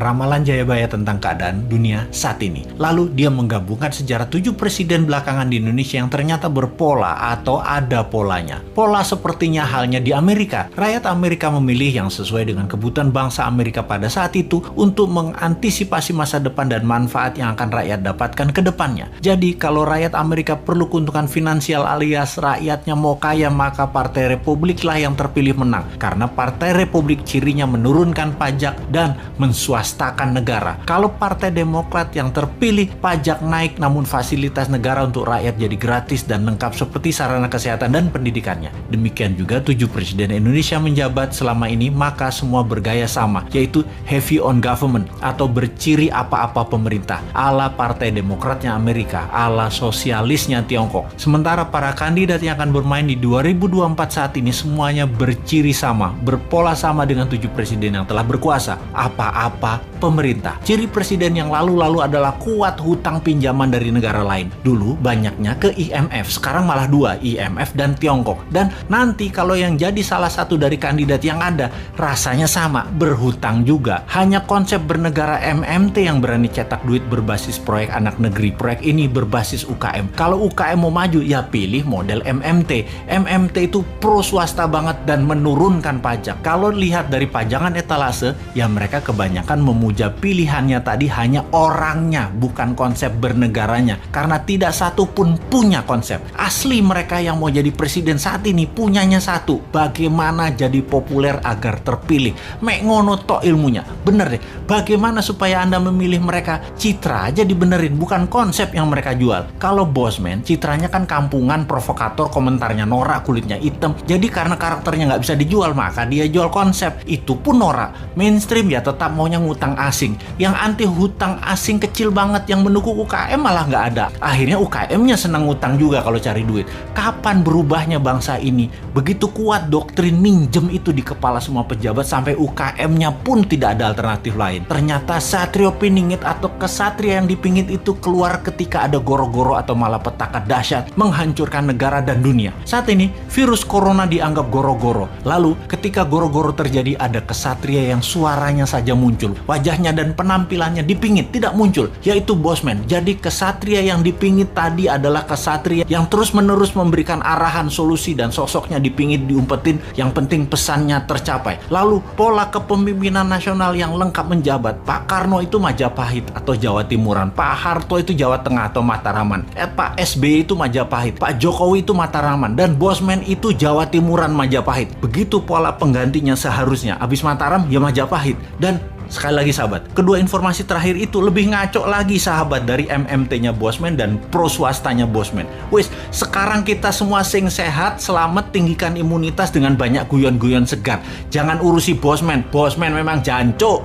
ramalan Jayabaya tentang keadaan dunia saat ini. Lalu dia menggabungkan sejarah 7 presiden belakangan di Indonesia yang ternyata berpola atau ada polanya. Pola sepertinya halnya di Amerika. Rakyat Amerika memilih yang sesuai dengan kebutuhan bangsa Amerika pada saat itu untuk mengantisipasi masa depan dan manfaat yang akan rakyat dapatkan ke depannya. Jadi kalau rakyat Amerika perlu keuntungan finansial alias rakyatnya mau kaya, maka Partai Republik lah yang terpilih menang. Karena Partai Republik cirinya menurunkan pajak dan menswastakan negara. Kalau Partai Demokrat yang terpilih, pajak naik namun fasilitas negara untuk rakyat jadi gratis dan lengkap seperti sarana kesehatan dan pendidikannya. Demikian juga 7 presiden Indonesia menjabat selama ini, maka semua bergaya sama, yaitu heavy on government atau berciri apa-apa pemerintah, ala Partai Demokratnya Amerika, ala sosialisnya Tiongkok. Sementara para kandidat yang akan bermain di 2024 saat ini semuanya berciri sama, berpola sama dengan 7 presiden yang telah berkuasa, apa-apa pemerintah. Ciri presiden yang lalu-lalu adalah kuat hutang pinjaman dari negara lain. Dulu banyaknya ke IMF, sekarang malah 2, IMF dan Tiongkok. Dan nanti kalau yang jadi salah satu dari kandidat yang ada, rasanya sama, berhutang juga. Hanya konsep bernegara MMT yang berani cetak duit berbasis proyek anak negeri. Proyek ini berbasis UKM. Kalau UKM mau maju, ya pilih model MMT. MMT itu pro swasta banget dan menurunkan pajak. Kalau lihat dari pajangan etalase, ya mereka kebanyakan memuja pilihannya tadi hanya orangnya, bukan konsep bernegaranya. Karena tidak satu pun punya konsep. Asli mereka yang mau jadi presiden saat ini punyanya satu, bagaimana jadi populer agar terpilih. Mek ngono tok ilmunya. Bener deh, bagaimana supaya Anda memilih mereka? Citra aja dibenerin, bukan konsep yang mereka jual. Kalau Bosman, citranya kan kampungan, provokator, komentarnya norak, kulitnya hitam. Jadi karena karakternya nggak bisa dijual, maka dia jual konsep. Itu pun norak. Mainstream ya tetap maunya ngutang asing. Yang anti hutang asing kecil banget, yang mendukung UKM malah nggak ada. Akhirnya UKM-nya senang ngutang juga kalau cari duit. Kapan berubahnya bangsa ini? Begitu kuat doktrin minjem itu di kepala semua pejabat sampai UKM-nya pun tidak ada alternatif lain. Ternyata Satrio Piningit atau kesatria yang dipingit itu keluar ketika ada goro-goro atau malapetaka dahsyat menghancurkan negara dan dunia. Saat ini virus corona dianggap goro-goro. Lalu ketika goro-goro terjadi, ada kesatria yang suaranya saja muncul, wajahnya dan penampilannya dipingit, tidak muncul, yaitu Bosman. Jadi kesatria yang dipingit tadi adalah kesatria yang terus-menerus memberikan arahan, solusi, dan sosoknya dipingit, diumpetin, yang penting pesannya tercapai. Lalu pola kepemimpinan nasional yang lengkap menjabat. Pak Karno itu Majapahit atau Jawa Timuran, Pak Harto itu Jawa Tengah atau Mataraman, Pak SBY itu Majapahit, Pak Jokowi itu Mataraman, dan Bosman itu Jawa Timuran Majapahit. Begitu pola penggantinya seharusnya. Abis Mataram ya Majapahit. Dan sekali lagi sahabat, kedua informasi terakhir itu lebih ngaco lagi sahabat dari MMT-nya Bosman dan pro swastanya Bosman. Wes, sekarang kita semua sing sehat, selamat, tinggikan imunitas dengan banyak guyon-guyon segar. Jangan urusi Bosman. Bosman memang jancuk.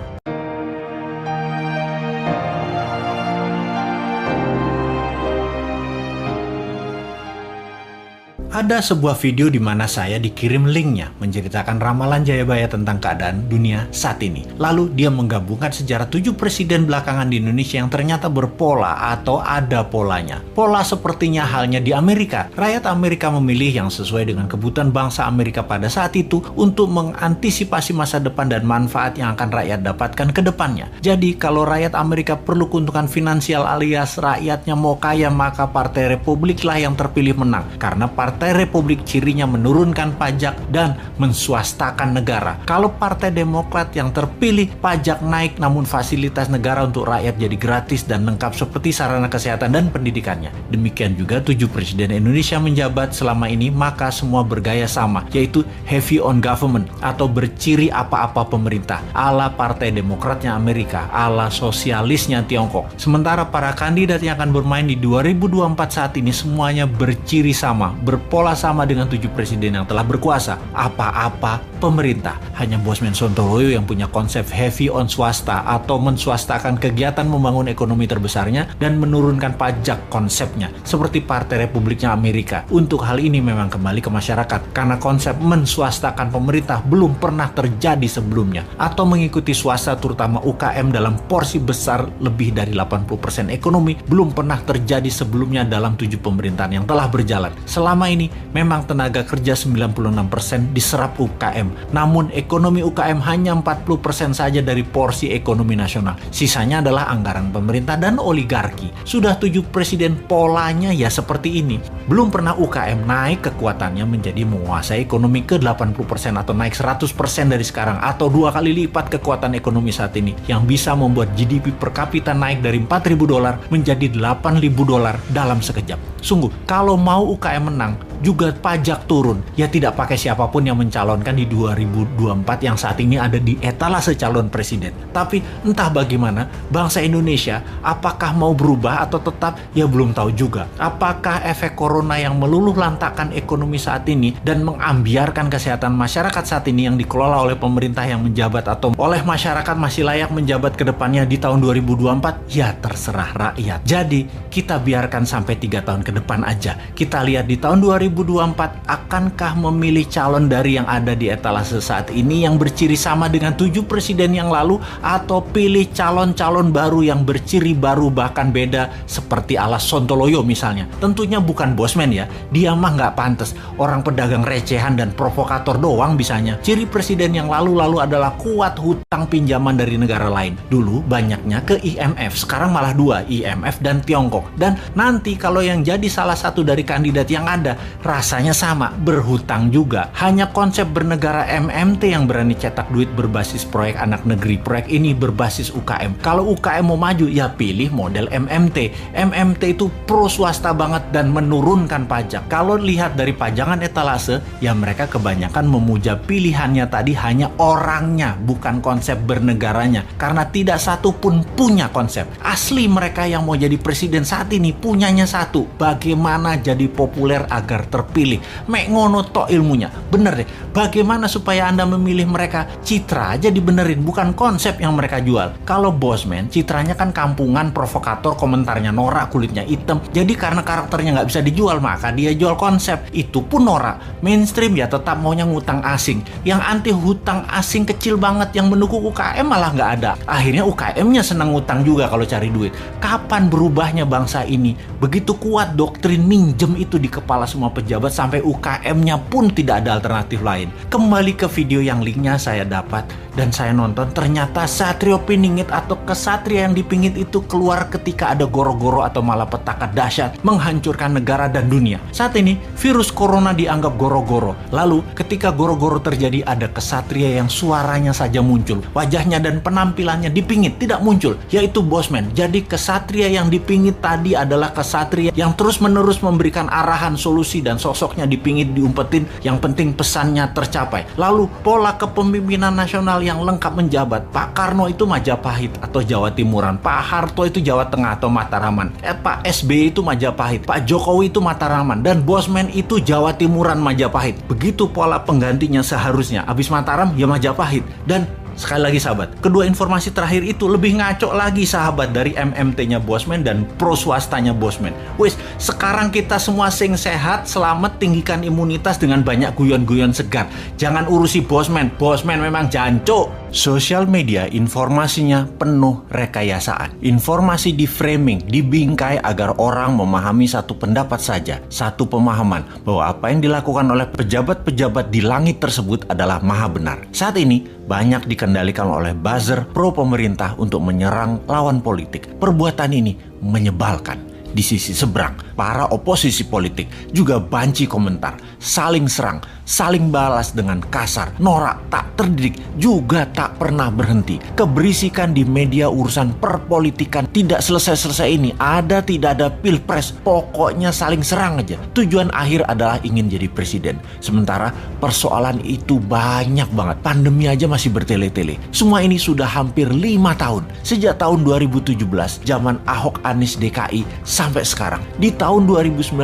Ada sebuah video di mana saya dikirim linknya menceritakan ramalan Jayabaya tentang keadaan dunia saat ini. Lalu dia menggabungkan sejarah 7 presiden belakangan di Indonesia yang ternyata berpola atau ada polanya. Pola sepertinya halnya di Amerika. Rakyat Amerika memilih yang sesuai dengan kebutuhan bangsa Amerika pada saat itu untuk mengantisipasi masa depan dan manfaat yang akan rakyat dapatkan ke depannya. Jadi kalau rakyat Amerika perlu keuntungan finansial alias rakyatnya mau kaya, maka Partai Republik lah yang terpilih menang. Karena Partai Republik cirinya menurunkan pajak dan menswastakan negara. Kalau Partai Demokrat yang terpilih, pajak naik namun fasilitas negara untuk rakyat jadi gratis dan lengkap seperti sarana kesehatan dan pendidikannya. Demikian juga 7 presiden Indonesia menjabat selama ini, maka semua bergaya sama, yaitu heavy on government atau berciri apa-apa pemerintah, ala Partai Demokratnya Amerika, ala sosialisnya Tiongkok. Sementara para kandidat yang akan bermain di 2024 saat ini semuanya berciri sama, berpola sama dengan 7 presiden yang telah berkuasa, apa-apa pemerintah. Hanya Bosman Sontoloyo yang punya konsep heavy on swasta atau menswastakan kegiatan membangun ekonomi terbesarnya dan menurunkan pajak konsepnya, seperti Partai Republiknya Amerika. Untuk hal ini memang kembali ke masyarakat, karena konsep menswastakan pemerintah belum pernah terjadi sebelumnya, atau mengikuti swasta terutama UKM dalam porsi besar lebih dari 80% ekonomi belum pernah terjadi sebelumnya dalam 7 pemerintahan yang telah berjalan. Selama ini ini memang tenaga kerja 96% diserap UKM. Namun ekonomi UKM hanya 40% saja dari porsi ekonomi nasional. Sisanya adalah anggaran pemerintah dan oligarki. Sudah 7 presiden polanya ya seperti ini. Belum pernah UKM naik kekuatannya menjadi menguasai ekonomi ke 80% atau naik 100% dari sekarang. Atau 2 kali lipat kekuatan ekonomi saat ini. Yang bisa membuat GDP per kapita naik dari $4.000 menjadi $8.000 dalam sekejap. Sungguh, kalau mau UKM menang, juga pajak turun. Ya tidak pakai siapapun yang mencalonkan di 2024 yang saat ini ada di etalase calon presiden. Tapi entah bagaimana, bangsa Indonesia apakah mau berubah atau tetap, ya belum tahu juga. Apakah efek corona yang meluluh lantakkan ekonomi saat ini dan mengambiarkan kesehatan masyarakat saat ini yang dikelola oleh pemerintah yang menjabat atau oleh masyarakat masih layak menjabat ke depannya di tahun 2024? Ya terserah rakyat. Jadi kita biarkan sampai 3 tahun ke depan aja. Kita lihat di tahun 2024 akankah memilih calon dari yang ada di etalase saat ini yang berciri sama dengan 7 presiden yang lalu, atau pilih calon-calon baru yang berciri baru bahkan beda seperti ala Sontoloyo misalnya. Tentunya bukan Bosman ya, dia mah nggak pantas, orang pedagang recehan dan provokator doang bisanya. Ciri presiden yang lalu-lalu adalah kuat hutang pinjaman dari negara lain. Dulu banyaknya ke IMF, sekarang malah 2, IMF dan Tiongkok. Dan nanti kalau yang jadi salah satu dari kandidat yang ada, rasanya sama, berhutang juga. Hanya konsep bernegara MMT yang berani cetak duit berbasis proyek anak negeri. Proyek ini berbasis UKM. Kalau UKM mau maju, ya pilih model MMT. MMT itu pro swasta banget dan menurunkan pajak. Kalau lihat dari pajangan etalase, ya mereka kebanyakan memuja pilihannya tadi hanya orangnya, bukan konsep bernegaranya. Karena tidak satu pun punya konsep. Asli mereka yang mau jadi presiden saat ini punyanya satu, bagaimana jadi populer agar terpilih. Mek ngono tok ilmunya. Bener deh, bagaimana supaya Anda memilih mereka? Citra aja dibenerin, bukan konsep yang mereka jual. Kalau Bosman, citranya kan kampungan, provokator, komentarnya norak, kulitnya hitam. Jadi karena karakternya nggak bisa dijual, maka dia jual konsep. Itu pun norak. Mainstream ya tetap maunya ngutang asing. Yang anti hutang asing kecil banget, yang mendukung UKM malah nggak ada. Akhirnya UKM-nya senang ngutang juga kalau cari duit. Kapan berubahnya bangsa ini? Begitu kuat doktrin minjem itu di kepala semua pejabat sampai UKM-nya pun tidak ada alternatif lain. Kembali ke video yang linknya saya dapat dan saya nonton, ternyata Satrio Piningit atau kesatria yang dipingit itu keluar ketika ada goro-goro atau malapetaka dahsyat menghancurkan negara dan dunia. Saat ini virus corona dianggap goro-goro. Lalu ketika goro-goro terjadi, ada kesatria yang suaranya saja muncul, wajahnya dan penampilannya dipingit, tidak muncul, yaitu Bosman. Jadi kesatria yang dipingit tadi adalah kesatria yang terus-menerus memberikan arahan, solusi, dan sosoknya dipingit, diumpetin, yang penting pesannya tercapai. Lalu pola kepemimpinan nasional yang lengkap menjabat. Pak Karno itu Majapahit atau Jawa Timuran, Pak Harto itu Jawa Tengah atau Mataraman, Pak SBY itu Majapahit, Pak Jokowi itu Mataraman, dan Bosman itu Jawa Timuran Majapahit. Begitu pola penggantinya seharusnya. Habis Mataram ya Majapahit. Dan sekali lagi sahabat, kedua informasi terakhir itu lebih ngaco lagi sahabat dari MMT-nya Bosman dan pro swastanya Bosman. Wis, sekarang kita semua sing sehat, selamat, tinggikan imunitas dengan banyak guyon-guyon segar. Jangan urusi Bosman, Bosman memang jancuk. Sosial media informasinya penuh rekayasaan. Informasi di framing, dibingkai agar orang memahami satu pendapat saja, satu pemahaman bahwa apa yang dilakukan oleh pejabat-pejabat di langit tersebut adalah maha benar. Saat ini banyak dikendalikan oleh buzzer pro pemerintah untuk menyerang lawan politik. Perbuatan ini menyebalkan. Di sisi seberang, para oposisi politik juga banci komentar, saling serang, saling balas dengan kasar, norak, tak terdidik, juga tak pernah berhenti. Keberisikan di media urusan perpolitikan tidak selesai-selesai ini. Ada tidak ada pilpres, pokoknya saling serang aja. Tujuan akhir adalah ingin jadi presiden. Sementara persoalan itu banyak banget. Pandemi aja masih bertele-tele. Semua ini sudah hampir 5 tahun. Sejak tahun 2017, zaman Ahok Anies DKI, sampai sekarang. Di tahun 2019,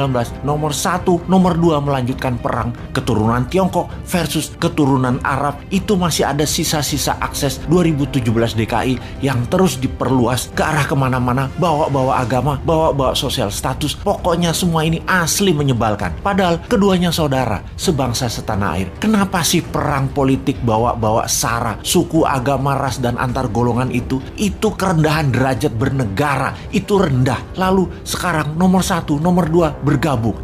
nomor 1, nomor 2 melanjutkan perang. Keturunan Tiongkok versus keturunan Arab. Itu masih ada sisa-sisa akses 2017 DKI yang terus diperluas ke arah kemana-mana. Bawa-bawa agama, bawa-bawa sosial status. Pokoknya semua ini asli menyebalkan. Padahal keduanya saudara, sebangsa setanah air. Kenapa sih perang politik bawa-bawa sara, suku, agama, ras, dan antar golongan itu? Itu kerendahan derajat bernegara. Itu rendah. Lalu Sekarang nomor 1, nomor 2 bergabung.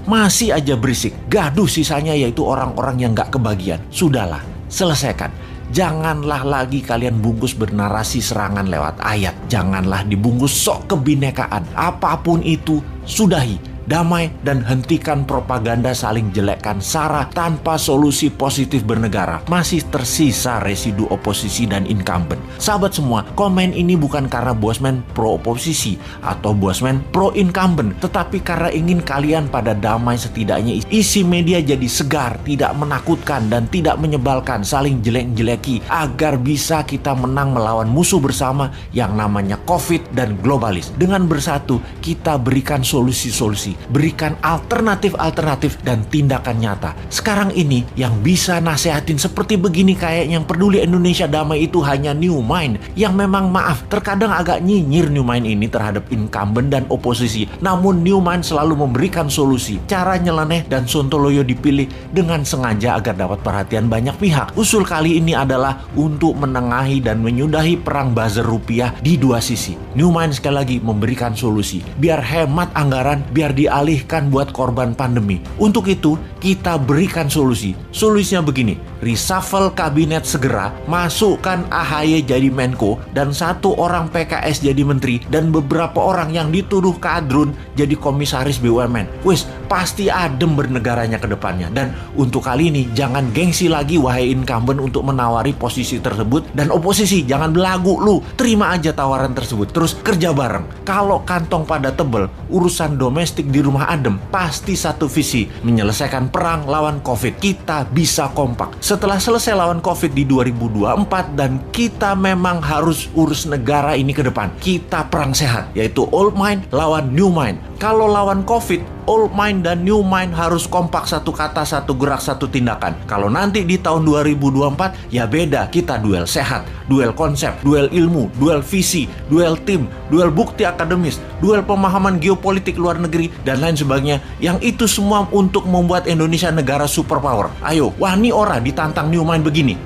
Masih aja berisik. Gaduh sisanya yaitu orang-orang yang gak kebagian. Sudahlah, selesaikan. Janganlah lagi kalian bungkus bernarasi serangan lewat ayat. Janganlah dibungkus sok kebinekaan. Apapun itu, sudahi. Damai dan hentikan propaganda saling jelekkan SARA tanpa solusi positif bernegara. Masih tersisa residu oposisi dan incumbent. Sahabat semua, komen ini bukan karena Bosman pro oposisi atau Bosman pro incumbent, tetapi karena ingin kalian pada damai. Setidaknya isi media jadi segar, tidak menakutkan dan tidak menyebalkan, saling jelek-jeleki, agar bisa kita menang melawan musuh bersama yang namanya COVID dan globalis. Dengan bersatu, kita berikan solusi-solusi, berikan alternatif-alternatif dan tindakan nyata. Sekarang ini yang bisa nasehatin seperti begini kayak yang peduli Indonesia damai itu hanya New Mind, yang memang maaf terkadang agak nyinyir New Mind ini terhadap incumbent dan oposisi. Namun New Mind selalu memberikan solusi. Cara nyeleneh dan sontoloyo dipilih dengan sengaja agar dapat perhatian banyak pihak. Usul kali ini adalah untuk menengahi dan menyudahi perang buzzer rupiah di dua sisi. New Mind sekali lagi memberikan solusi. Biar hemat anggaran, biar dialihkan buat korban pandemi. Untuk itu, kita berikan solusi. Solusinya begini, reshuffle kabinet segera, masukkan AHY jadi Menko, dan 1 orang PKS jadi menteri, dan beberapa orang yang dituduh kadrun jadi komisaris BUMN. Wis, pasti adem bernegaranya ke depannya. Dan untuk kali ini, jangan gengsi lagi wahai incumbent untuk menawari posisi tersebut, dan oposisi jangan belagu lu, terima aja tawaran tersebut, terus kerja bareng. Kalau kantong pada tebel, urusan domestik di rumah adem, pasti satu visi, menyelesaikan perang lawan COVID. Kita bisa kompak. Setelah selesai lawan COVID di 2024 dan kita memang harus urus negara ini ke depan, kita perang sehat, yaitu old mind lawan new mind. Kalau lawan COVID, old mind dan new mind harus kompak, satu kata, satu gerak, satu tindakan. Kalau nanti di tahun 2024, ya beda, kita duel sehat, duel konsep, duel ilmu, duel visi, duel tim, duel bukti akademis, duel pemahaman geopolitik luar negeri, dan lain sebagainya. Yang itu semua untuk membuat Indonesia negara superpower. Ayo, wani ora ditantang new mind begini.